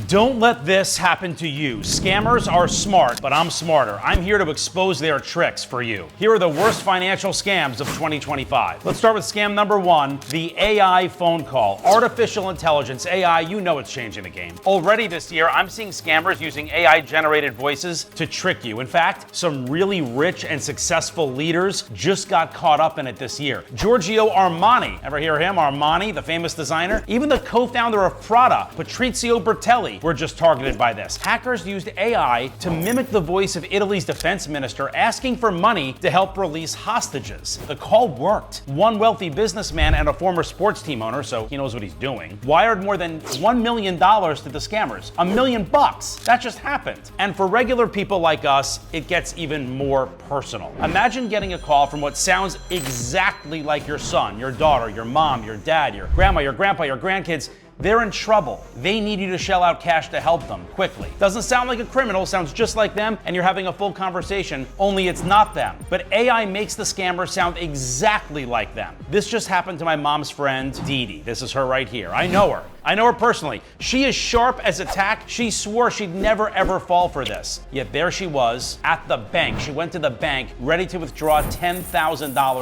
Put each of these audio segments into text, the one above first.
Don't let this happen to you. Scammers are smart, but I'm smarter. I'm here to expose their tricks for you. Here are the worst financial scams of 2025. Let's start with scam number one, the AI phone call. Artificial intelligence, AI, you know it's changing the game. Already this year, I'm seeing scammers using AI-generated voices to trick you. In fact, some really rich and successful leaders just got caught up in it this year. Giorgio Armani, ever hear him? Armani, the famous designer? Even the co-founder of Prada, Patrizio Bertelli, were just targeted by this. Hackers used AI to mimic the voice of Italy's defense minister asking for money to help release hostages. The call worked. One wealthy businessman and a former sports team owner, so he knows what he's doing, wired more than $1 million to the scammers. $1 million bucks. That just happened. And for regular people like us, it gets even more personal. Imagine getting a call from what sounds exactly like your son, your daughter, your mom, your dad, your grandma, your grandpa, your grandkids. They're in trouble. They need you to shell out cash to help them quickly. Doesn't sound like a criminal, sounds just like them, and you're having a full conversation, only it's not them. But AI makes the scammer sound exactly like them. This just happened to my mom's friend, Dee Dee. This is her right here. I know her. I know her personally. She is sharp as a tack. She swore she'd never ever fall for this. Yet there she was at the bank. She went to the bank ready to withdraw $10,000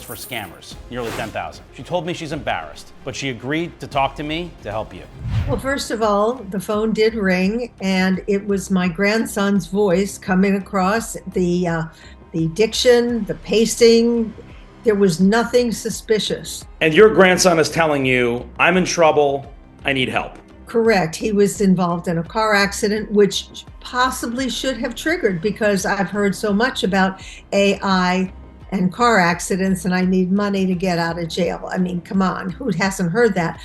for scammers. Nearly $10,000. She told me she's embarrassed, but she agreed to talk to me to help you. Well, first of all, the phone did ring, and it was my grandson's voice coming across. The diction, the pacing, there was nothing suspicious. And your grandson is telling you, I'm in trouble, I need help. Correct. He was involved in a car accident, which possibly should have triggered, because I've heard so much about AI and car accidents, and I need money to get out of jail. I mean, come on, who hasn't heard that?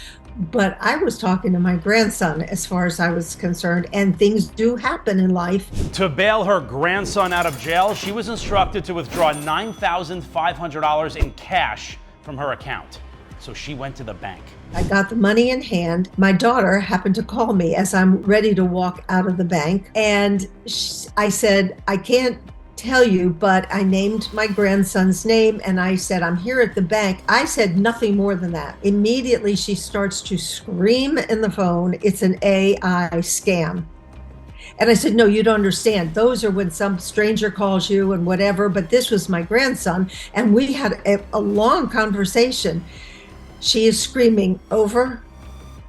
But I was talking to my grandson as far as I was concerned, and things do happen in life. To bail her grandson out of jail, she was instructed to withdraw $9,500 in cash from her account. So she went to the bank. I got the money in hand. My daughter happened to call me as I'm ready to walk out of the bank. And I said, I can't tell you, but I named my grandson's name and I said, I'm here at the bank. I said nothing more than that. Immediately she starts to scream in the phone, it's an AI scam. And I said, no, you don't understand. Those are when some stranger calls you and whatever, but this was my grandson. And we had a long conversation. She is screaming over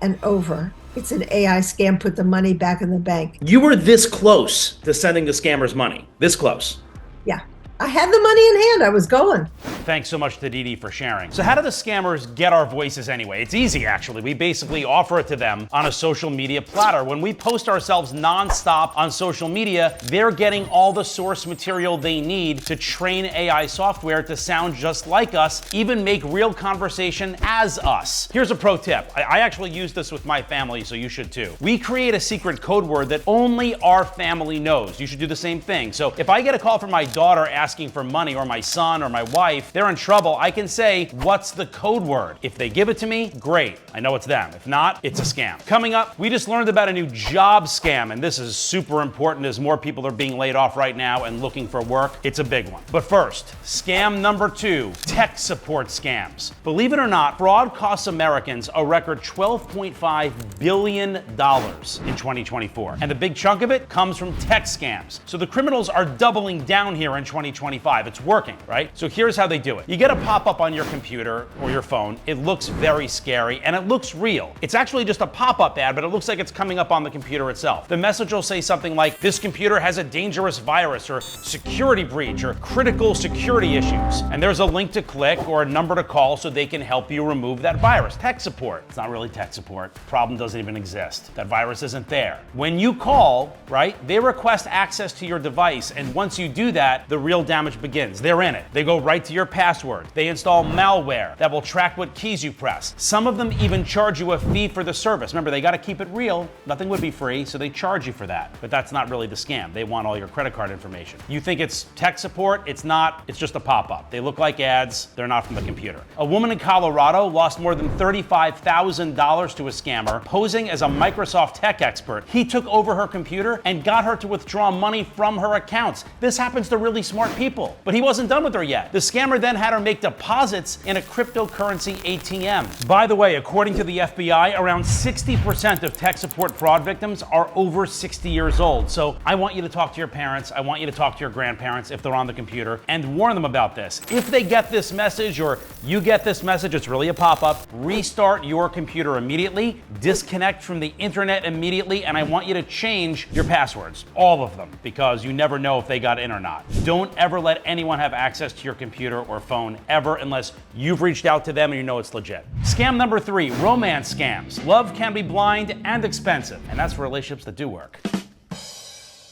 and over. It's an AI scam, put the money back in the bank. You were this close to sending the scammers money. This close. Yeah. I had the money in hand. I was going. Thanks so much to Dee Dee for sharing. So how do the scammers get our voices anyway? It's easy, actually. We basically offer it to them on a social media platter. When we post ourselves nonstop on social media, they're getting all the source material they need to train AI software to sound just like us, even make real conversation as us. Here's a pro tip. I actually use this with my family, so you should too. We create a secret code word that only our family knows. You should do the same thing. So if I get a call from my daughter asking for money, or my son or my wife, they're in trouble, I can say, what's the code word? If they give it to me, great. I know it's them. If not, it's a scam. Coming up, we just learned about a new job scam, and this is super important as more people are being laid off right now and looking for work. It's a big one. But first, scam number two, tech support scams. Believe it or not, fraud costs Americans a record $12.5 billion in 2024. And a big chunk of it comes from tech scams. So the criminals are doubling down here in 2025. It's working, right? So here's how they do it. You get a pop-up on your computer or your phone. It looks very scary and it looks real. It's actually just a pop-up ad, but it looks like it's coming up on the computer itself. The message will say something like, this computer has a dangerous virus or security breach or critical security issues. And there's a link to click or a number to call so they can help you remove that virus. Tech support. It's not really tech support. The problem doesn't even exist. That virus isn't there. When you call, right, they request access to your device, and once you do that, the real damage begins. They're in it. They go right to your password. They install malware that will track what keys you press. Some of them even charge you a fee for the service. Remember, they got to keep it real. Nothing would be free, so they charge you for that. But that's not really the scam. They want all your credit card information. You think it's tech support? It's not. It's just a pop-up. They look like ads. They're not from the computer. A woman in Colorado lost more than $35,000 to a scammer posing as a Microsoft tech expert. He took over her computer and got her to withdraw money from her accounts. This happens to really smart people. But he wasn't done with her yet. The scammer then had her make deposits in a cryptocurrency ATM. By the way, according to the FBI, around 60% of tech support fraud victims are over 60 years old. So I want you to talk to your parents, I want you to talk to your grandparents if they're on the computer, and warn them about this. If they get this message or you get this message, it's really a pop-up, restart your computer immediately, disconnect from the internet immediately, and I want you to change your passwords, all of them, because you never know if they got in or not. Don't ever let anyone have access to your computer or phone ever unless you've reached out to them and you know it's legit. Scam number 3, romance scams. Love can be blind and expensive, and that's for relationships that do work.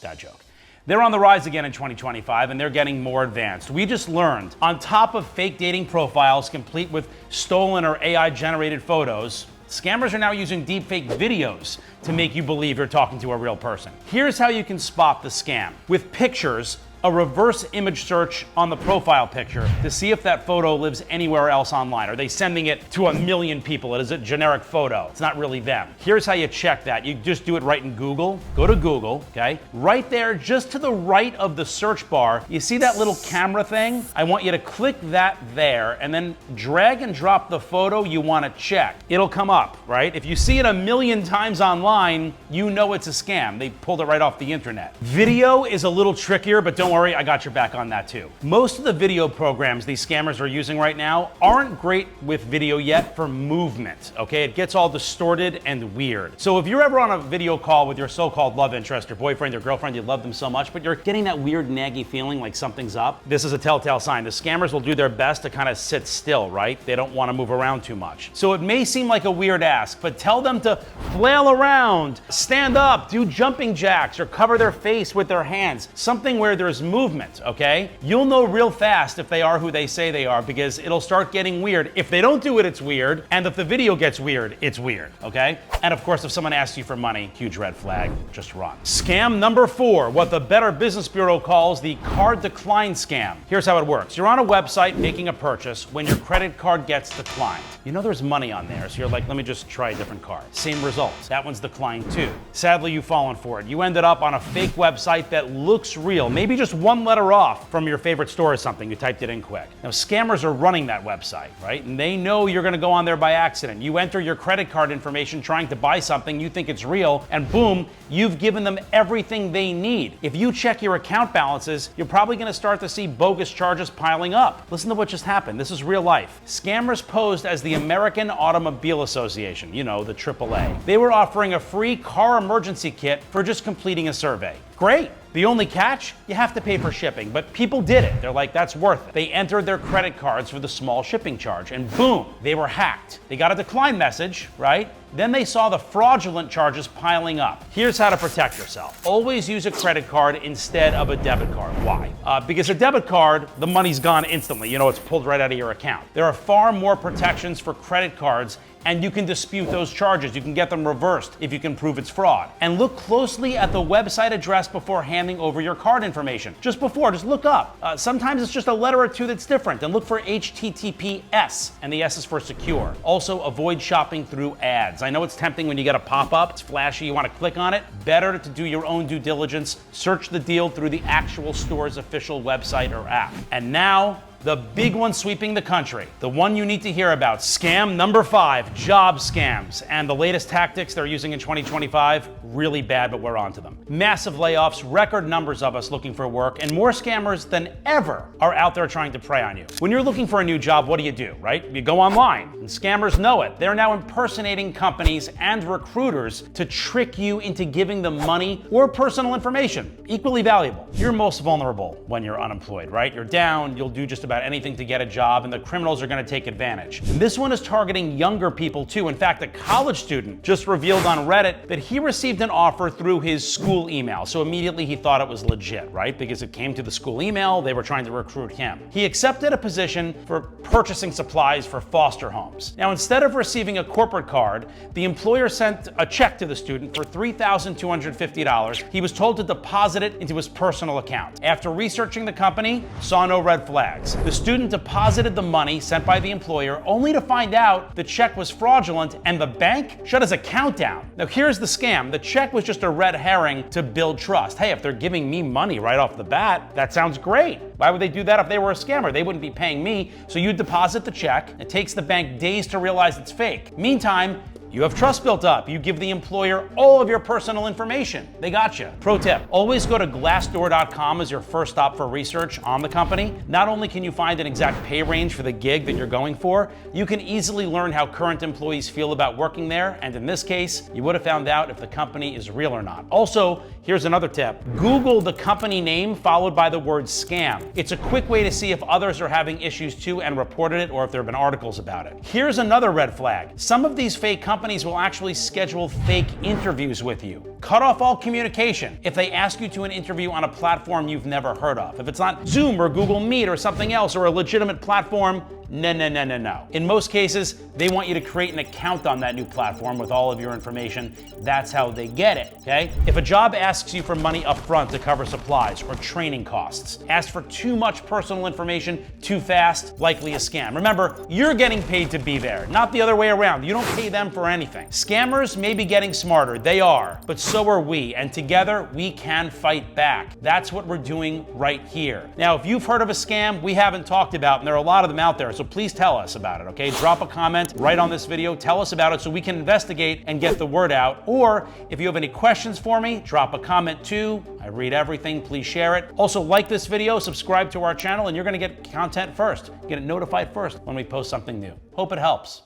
Dad joke. They're on the rise again in 2025, and they're getting more advanced. We just learned, on top of fake dating profiles complete with stolen or AI-generated photos, scammers are now using deepfake videos to make you believe you're talking to a real person. Here's how you can spot the scam. With pictures, a reverse image search on the profile picture to see if that photo lives anywhere else online. Are they sending it to a million people? It is a generic photo. It's not really them. Here's how you check that. You just do it right in Google. Go to Google, okay? Right there, just to the right of the search bar, you see that little camera thing? I want you to click that there and then drag and drop the photo you want to check. It'll come up, right? If you see it a million times online, you know it's a scam. They pulled it right off the internet. Video is a little trickier, but don't worry, I got your back on that too. Most of the video programs these scammers are using right now aren't great with video yet for movement, okay? It gets all distorted and weird. So if you're ever on a video call with your so-called love interest, your boyfriend, your girlfriend, you love them so much, but you're getting that weird naggy feeling like something's up, this is a telltale sign. The scammers will do their best to kind of sit still, right? They don't want to move around too much. So it may seem like a weird ask, but tell them to flail around, stand up, do jumping jacks, or cover their face with their hands. Something where there's movement, okay? You'll know real fast if they are who they say they are because it'll start getting weird. If they don't do it, it's weird. And if the video gets weird, it's weird, okay? And of course, if someone asks you for money, huge red flag, just run. Scam number 4, what the Better Business Bureau calls the card decline scam. Here's how it works. You're on a website making a purchase when your credit card gets declined. You know there's money on there, so you're like, let me just try a different card. Same results. That one's declined too. Sadly, you've fallen for it. You ended up on a fake website that looks real, maybe just one letter off from your favorite store or something. You typed it in quick. Now, scammers are running that website, right? And they know you're going to go on there by accident. You enter your credit card information trying to buy something, you think it's real, and boom, you've given them everything they need. If you check your account balances, you're probably going to start to see bogus charges piling up. Listen to what just happened. This is real life. Scammers posed as the American Automobile Association, you know, the AAA. They were offering a free car emergency kit for just completing a survey. Great. The only catch, you have to pay for shipping, but people did it. They're like, that's worth it. They entered their credit cards for the small shipping charge, and boom, they were hacked. They got a decline message, right? Then they saw the fraudulent charges piling up. Here's how to protect yourself. Always use a credit card instead of a debit card. Why? Because a debit card, the money's gone instantly. You know, it's pulled right out of your account. There are far more protections for credit cards, and you can dispute those charges. You can get them reversed if you can prove it's fraud. And look closely at the website address before handing over your card information. Just look up. Sometimes it's just a letter or two that's different, and look for HTTPS, and the S is for secure. Also, avoid shopping through ads. I know it's tempting when you get a pop-up, it's flashy, you want to click on it. Better to do your own due diligence. Search the deal through the actual store's official website or app. And now, the big one sweeping the country, the one you need to hear about. Scam number 5, job scams. And the latest tactics they're using in 2025, really bad, but we're on to them. Massive layoffs, record numbers of us looking for work, and more scammers than ever are out there trying to prey on you. When you're looking for a new job, what do, right? You go online, and scammers know it. They're now impersonating companies and recruiters to trick you into giving them money or personal information, equally valuable. You're most vulnerable when you're unemployed, right? You're down, you'll do just about anything to get a job, and the criminals are going to take advantage. And this one is targeting younger people too. In fact, a college student just revealed on Reddit that he received an offer through his school email. So immediately he thought it was legit, right? Because it came to the school email, they were trying to recruit him. He accepted a position for purchasing supplies for foster homes. Now, instead of receiving a corporate card, the employer sent a check to the student for $3,250. He was told to deposit it into his personal account. After researching the company, saw no red flags. The student deposited the money sent by the employer only to find out the check was fraudulent and the bank shut his account down. Now here's the scam. The check was just a red herring to build trust. Hey, if they're giving me money right off the bat, that sounds great. Why would they do that if they were a scammer? They wouldn't be paying me. So you deposit the check. It takes the bank days to realize it's fake. Meantime, you have trust built up. You give the employer all of your personal information. They got you. Pro tip, always go to glassdoor.com as your first stop for research on the company. Not only can you find an exact pay range for the gig that you're going for, you can easily learn how current employees feel about working there. And in this case, you would have found out if the company is real or not. Also, here's another tip. Google the company name followed by the word scam. It's a quick way to see if others are having issues too and reported it, or if there have been articles about it. Here's another red flag. Some of these fake companies will actually schedule fake interviews with you. Cut off all communication if they ask you to an interview on a platform you've never heard of. If it's not Zoom or Google Meet or something else or a legitimate platform, no. In most cases, they want you to create an account on that new platform with all of your information. That's how they get it, okay? If a job asks you for money up front to cover supplies or training costs, ask for too much personal information too fast, likely a scam. Remember, you're getting paid to be there, not the other way around. You don't pay them for anything. Scammers may be getting smarter, they are, but so are we, and together we can fight back. That's what we're doing right here. Now, if you've heard of a scam we haven't talked about, and there are a lot of them out there, so please tell us about it, okay? Drop a comment right on this video, tell us about it so we can investigate and get the word out. Or if you have any questions for me, drop a comment too. I read everything, please share it. Also, like this video, subscribe to our channel, and you're gonna get content first. Get it notified first when we post something new. Hope it helps.